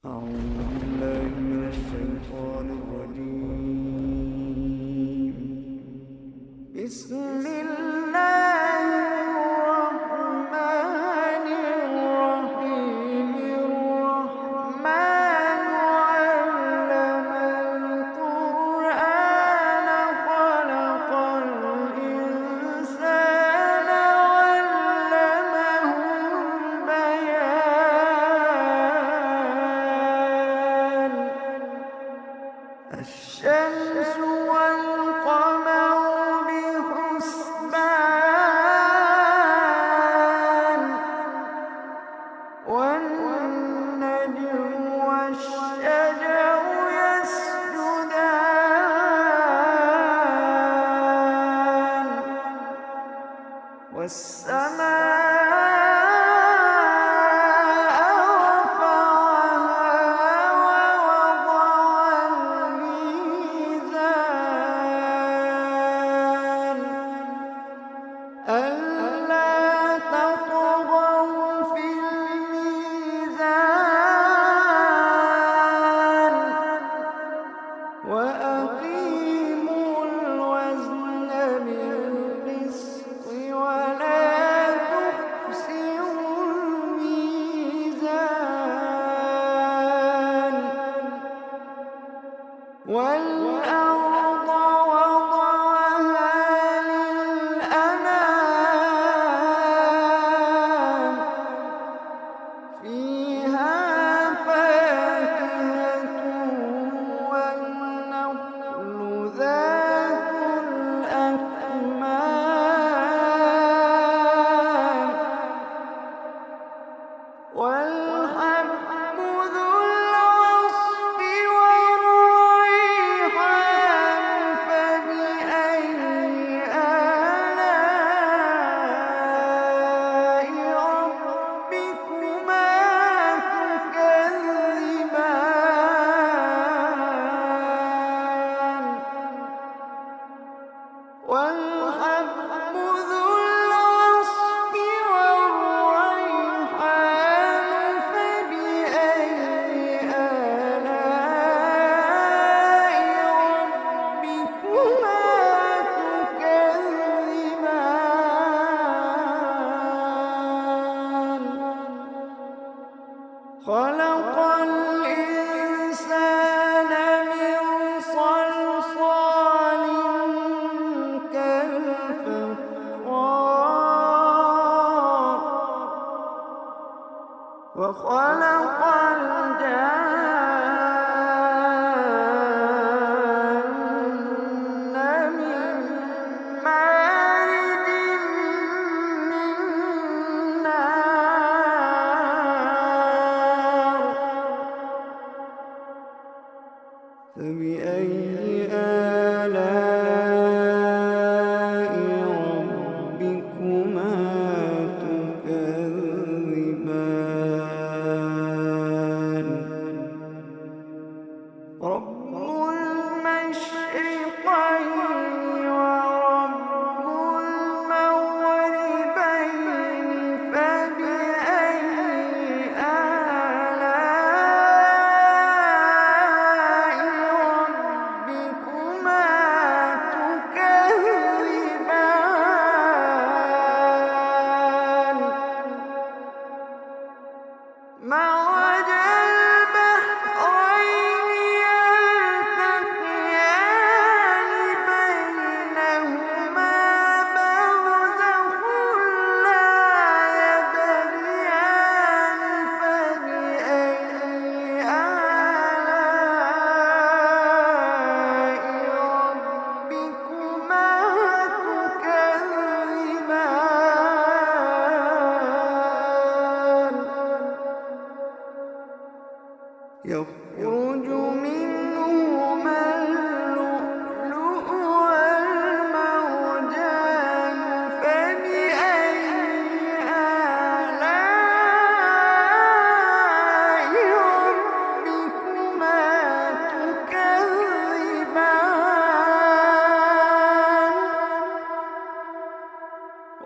أعوذ بالله من الشيطان الرجيم. بسم الله الرحمن الرحيم. الرحمن علم القرآن خلق الإنسان علمه البيان. الشمس والقمر بحسبان، والنجم والشجر يسجدان، والسماء رفعها ووضع الميزان ألا تطغوا في الميزان وأقيموا الوزن بالقسط ولا تخسروا الميزان. والأرض وضعها للأنام، فيها فاكهة والنخل ذات الأكمام، والحب ذو العصف والريحان. فبأي آلاء ربكما تكذبان. والحب ذو العصف والريحان. فبأي آلاء ربكما تكذبان. خلق الإنسان من صلصال كالفخار، وخلق الجان من مارج من نار. فبأي آلاء ربكما تكذبان. رب المشرقين ورب المغربين. فبأي آلاء ربكما تكذبان. مرج البحرين يلتقيان بينهما برزخ لا يبغيان. فبأي آلاء ربكما تكذبان. يخرج منهما اللؤلؤ والمرجان. فبأي آلاء ربكما تكذبان.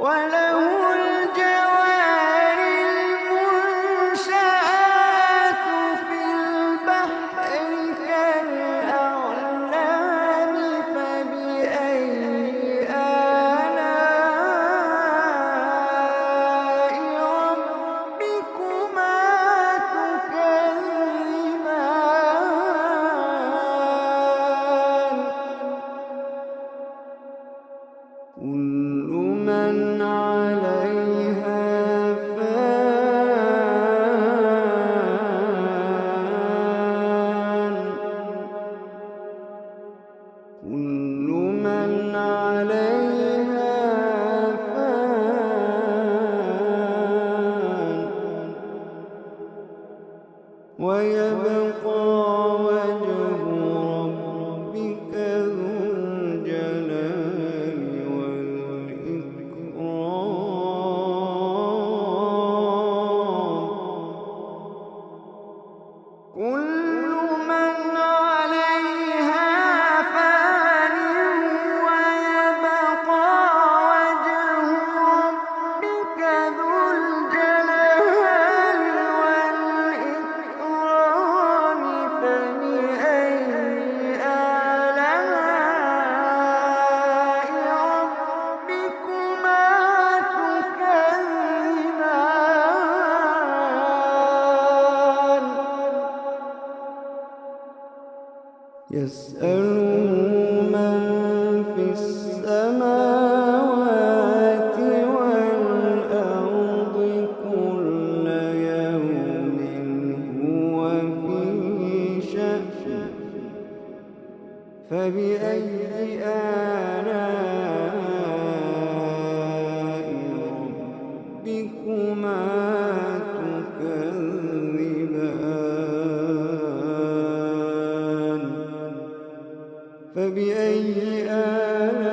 وله الجوار المنشآت في ويبقى وجه ربك ذو الجلال والإكرام. كل من عليها فان ويبقى وجه ربك ذو الجلال والإكرام. فبأي آلاء ربكما تكذبان. يسأله من في السماوات والأرض كل يوم هو في شأن. فبأي آلاء ربكما تكذبان. فبأي آلاء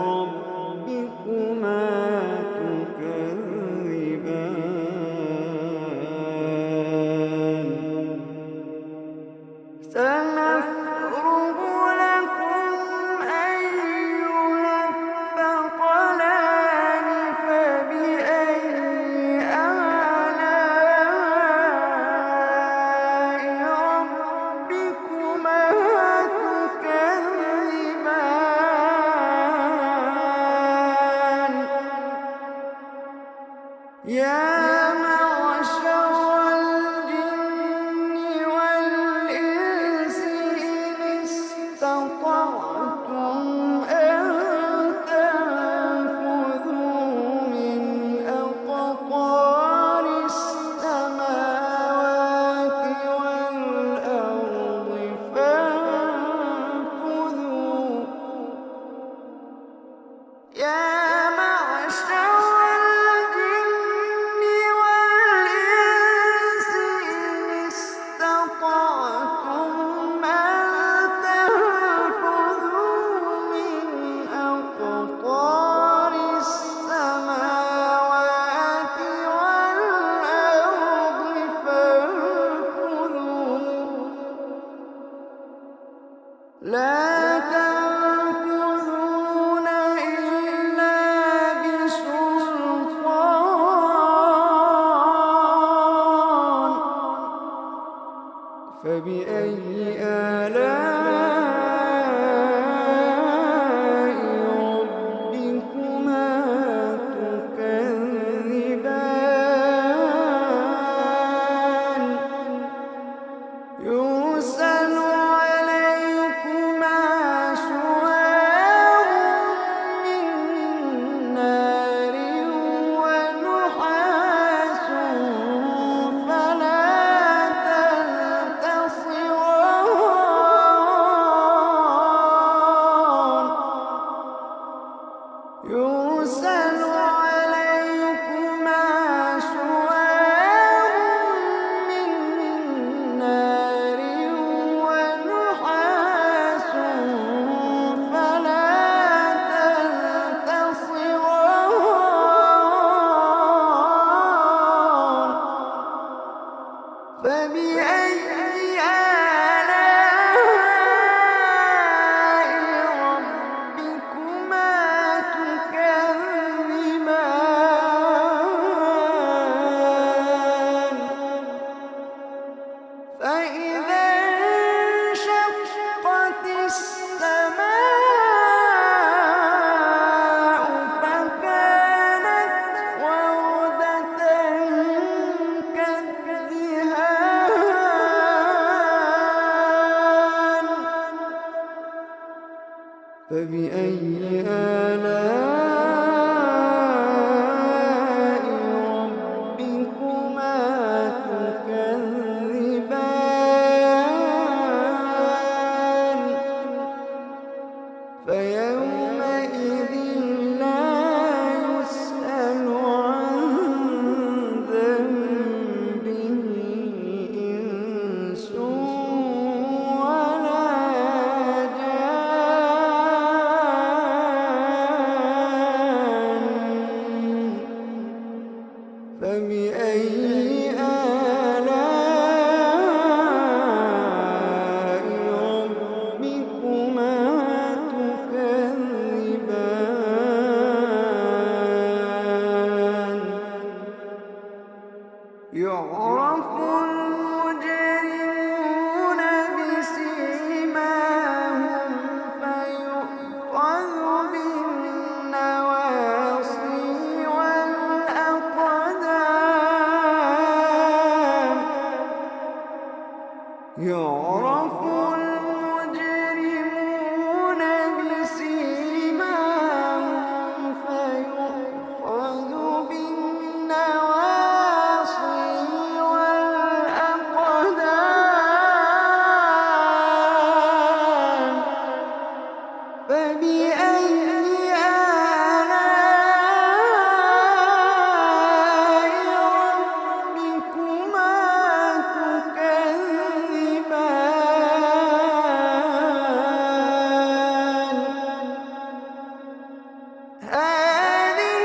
ربكما تكذبان. سنفرغ لكم أيها الثقلان. فبأي آلاء ربكما تكذبان. يا معشر الجن والإنس إن استطعتم أن تنفذوا من أقطار السماوات والأرض فانفذوا. يا معشر الجن والإنس إن استطعتم أن تنفذوا من أقطار السماوات والأرض فانفذوا. لا تنفذون إلا بسلطان. فبأي آلاء ربكما تكذبان. يرسل عليكما شواظ من نار ونحاس فلا تنتصران. يرسل عليكما شواظ من نار ونحاس فلا تنتصران. فبأي آلاء ربكما تكذبان. فإذا انشقت السماء فكانت وردة كالدهان. فبأي آلاء ربكما تكذبان. فيومئذ لا يسأل عن ذنبه يعرف المجرمون بسيماهم فيؤخذ بالنواصي والأقدام. يعرف المجرمون بسيماهم فيؤخذ بالنواصي والأقدام. فبأي آلاء ربكما تكذبان. هذه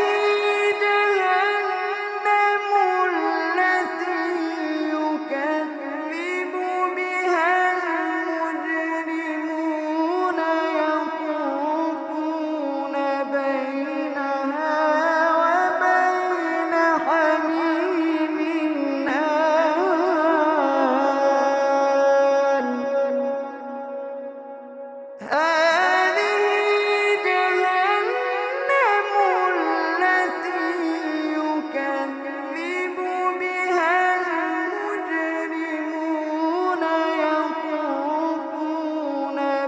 جهنم التي يكذب بها المجرمون يطوفون بينها وبين حميم آن. هذه جهنم التي يكذب بها المجرمون يطوفون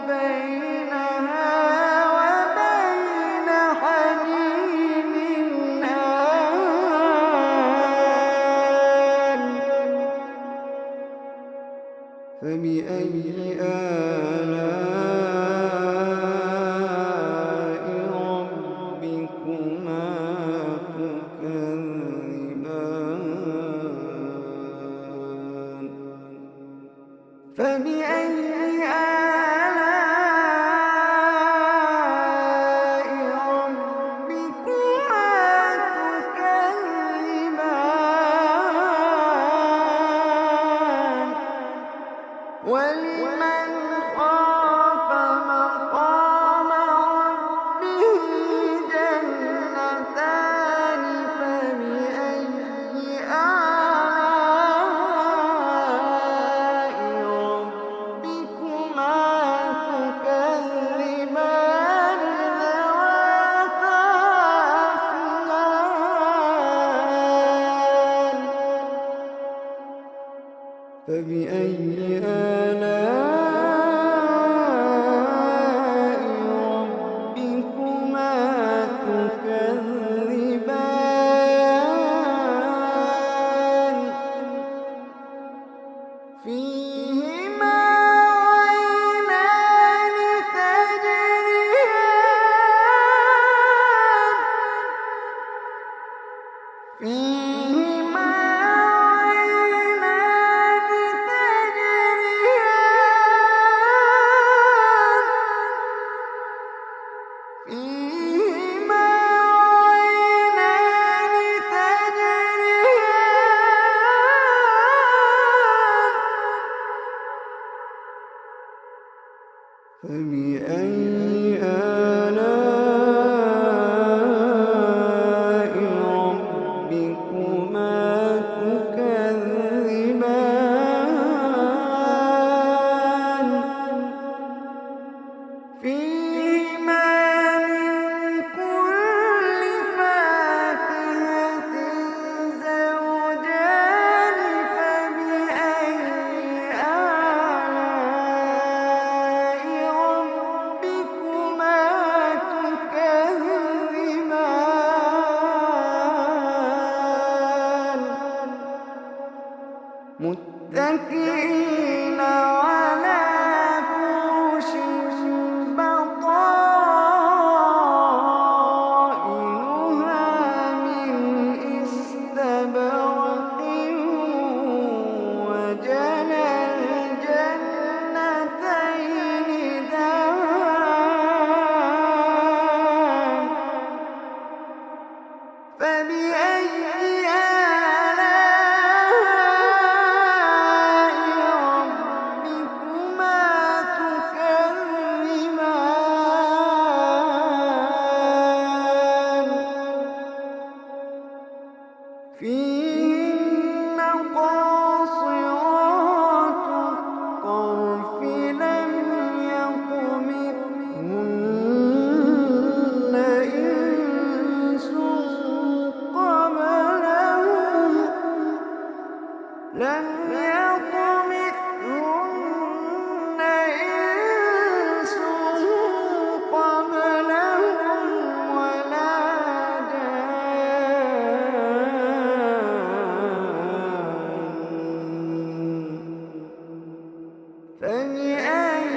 بينها وبين حميم آن. فبأي آلاء ربكما تكذبان. فبأي آلاء ربكما تكذبان. ولمن خاف مقام ربه جنتان. فبأي آلاء ربكما تكذبان ذواتا أفنان. فبأي آلاء ربكما تكذبان. فيهما عينان تجريان. فيهما عينان تجريان. فيهما عينان تجريان. فبأي آلاء ربكما تكذبان. فيهما من كل فاكهة زوجان. فبأي آلاء ربكما تكذبان. متكئين على فرش بطائنها من استبرق. وجنى الجنتين دان. فبأي آلاء لم يطمثهن إنس قبلهم ولا جان فبأي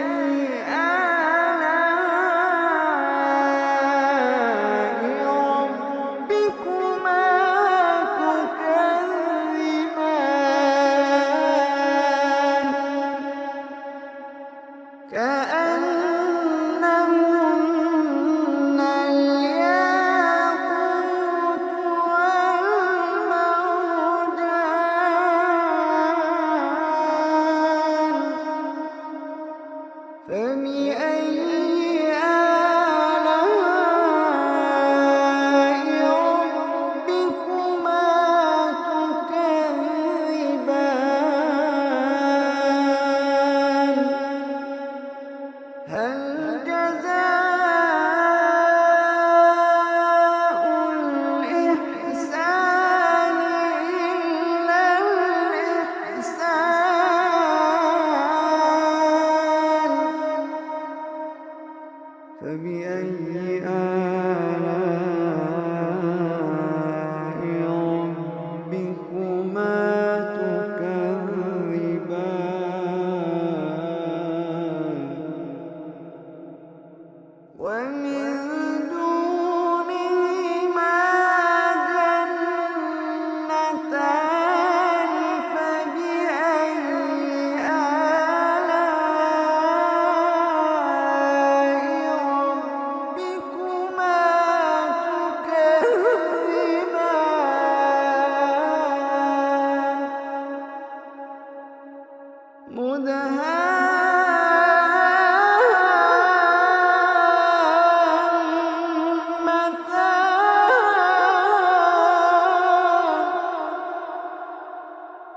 آلاء ربكما تكذبان كأنهن الياقوت والمرجان فبأي آلاء ربكما تكذبان هل جزاء الإحسان إلا الإحسان فبأي آلاء ربكما تكذبان ومن دونهما جنتان فبأي آلاء ربكما تكذبان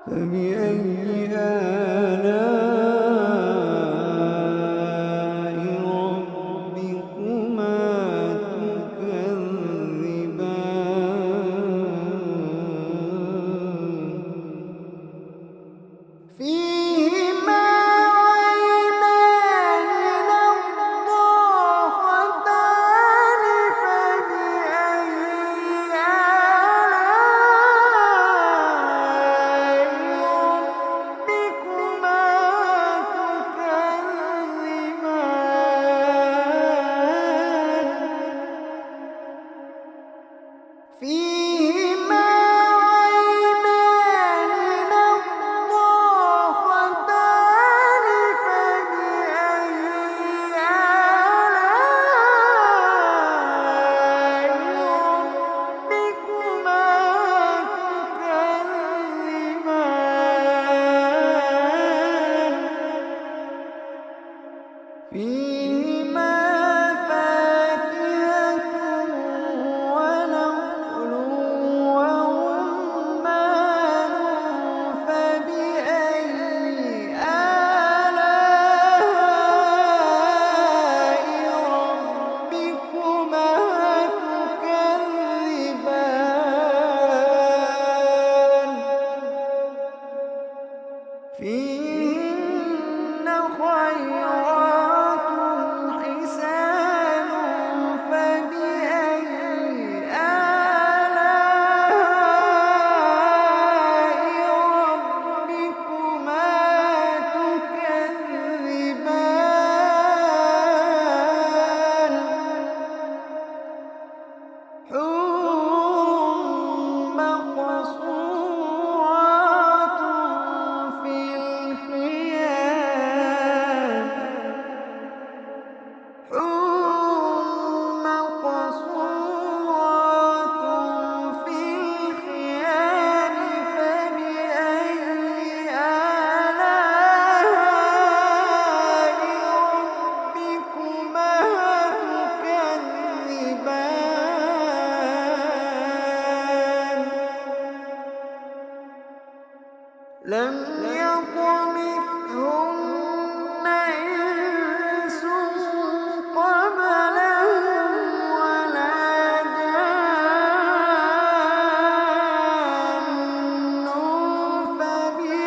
فبأي آلاء ربكما تكذبان فيهما عينان نضاختان فبأي آلاء ربكما تكذبان فيهما عينان نضاختان فبأي آلاء ربكما تكذبان فيهما فاكهة ونخل ورمان فبأي آلاء ربكما تكذبان فيهن خيرات حسان فبأي آلاء ربكما تكذبان حور مقصورات في الخيام حور مقصورات في الخيام فبأي آلاء ربكما تكذبان لم يطمثهن إنس قبلهم ولا جان فبأي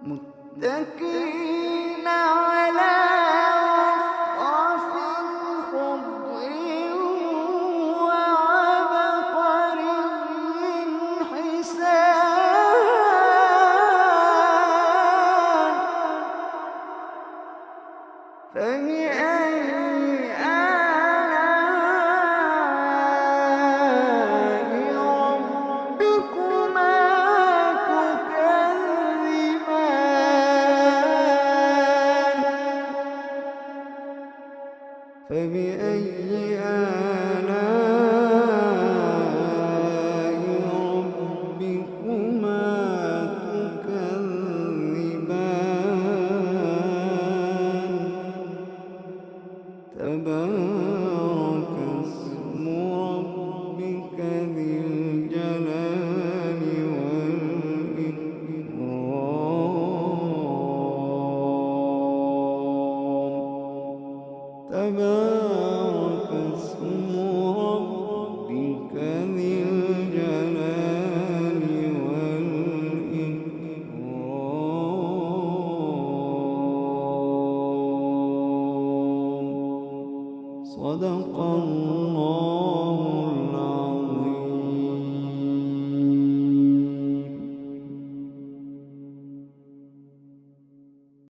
متكئين على رفرف خضر وعبقري حسان فبأي آلاء ربكما تكذبان فبأي آلاء ربكما تكذبان تبارك اسم ربك ذي الجلال والإكرام تبارك اسم ربك ذي الجلال والإكرام صدق الله